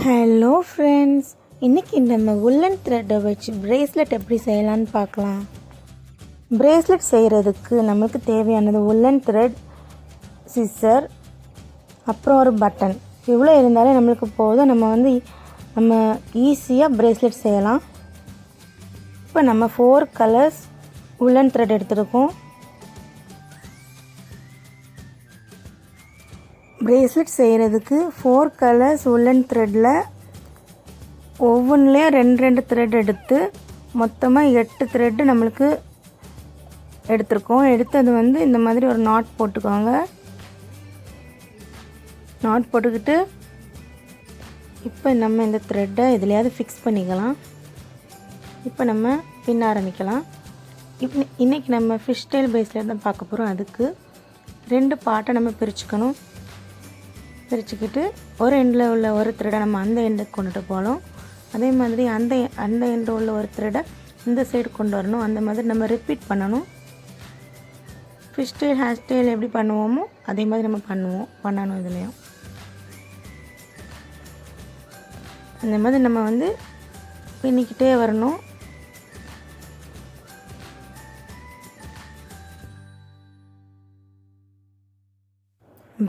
Hello friends, இன்றைக்கி நம்ம உல்லன் த்ரெட்டை வச்சு பிரேஸ்லெட் எப்படி செய்யலான்னு பார்க்கலாம். பிரேஸ்லெட் செய்கிறதுக்கு நம்மளுக்கு தேவையானது உல்லன் த்ரெட், சிசர், அப்புறம் ஒரு பட்டன். இவ்வளோ இருந்தாலே நம்மளுக்கு போதும். நம்ம ஈஸியாக பிரேஸ்லெட் செய்யலாம். இப்போ நம்ம 4 கலர்ஸ் உல்லன் த்ரெட் எடுத்துருக்கோம். பிரேஸ்லெட் செய்கிறதுக்கு 4 கலர்ஸ் உல்லன் த்ரெட்டில் ஒவ்வொன்றுலேயும் 2 த்ரெட் எடுத்து மொத்தமாக 8 த்ரெட்டு நம்மளுக்கு எடுத்துருக்கோம். எடுத்தது இந்த மாதிரி ஒரு நாட் போட்டுக்கோங்க. நாட் போட்டுக்கிட்டு இப்போ நம்ம இந்த த்ரெட்டை எதுலையாவது ஃபிக்ஸ் பண்ணிக்கலாம். இப்போ நம்ம பின்ன ஆரம்பிக்கலாம். இன்றைக்கி நம்ம ஃபிஷ்டெயில் பிரேஸ்லெட் தான் பார்க்க போகிறோம். அதுக்கு 2 பார்ட்டை நம்ம பிரிச்சுக்கணும். பிரிச்சுக்கிட்டு ஒரு எண்டில் உள்ள ஒரு த்ரெடை நம்ம அந்த எண்டுக்கு கொண்டுட்டு போகலாம். அதே மாதிரி அந்த எண்டில் உள்ள ஒரு த்ரெடை இந்த சைடு கொண்டு வரணும். அந்த மாதிரி நம்ம ரிப்பீட் பண்ணணும். ஃபிஷ்டெயில் ஹேர்ஸ்டைல் எப்படி பண்ணுவோமோ அதே மாதிரி நம்ம பண்ணணும். இதுலேயும் அந்த மாதிரி நம்ம பின்னிக்கிட்டே வரணும்.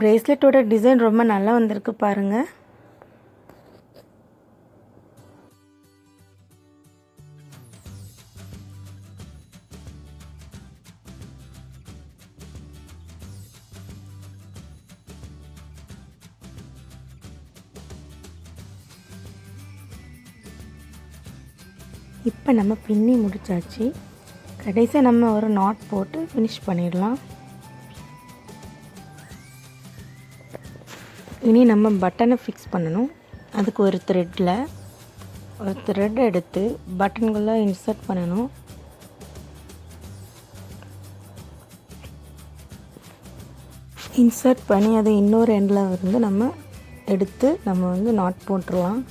பிரேஸ்லெட்டோட டிசைன் ரொம்ப நல்லா வந்திருக்கு பாருங்கள். இப்போ நம்ம பின்னி முடிச்சாச்சு. கடைசியாக நம்ம ஒரு நாட் போட்டு ஃபினிஷ் பண்ணிடலாம். இனி நம்ம பட்டனை ஃபிக்ஸ் பண்ணணும். அதுக்கு ஒரு த்ரெட் எடுத்து பட்டன்குள்ளே இன்சர்ட் பண்ணணும். இன்சர்ட் பண்ணி அதை இன்னொரு எண்டில் நம்ம எடுத்து நம்ம நாட் போட்டுருலாம்.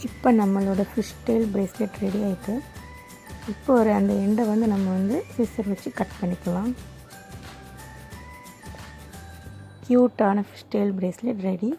இப்போ நம்மளோட ஃபிஷ்டெயில் பிரேஸ்லெட் ரெடி ஆகிட்டு, இப்போ அந்த எண்டை நம்ம சிசர் வச்சு கட் பண்ணிக்கலாம். க்யூட்டான ஃபிஷ்டெயில் பிரேஸ்லெட் ரெடி.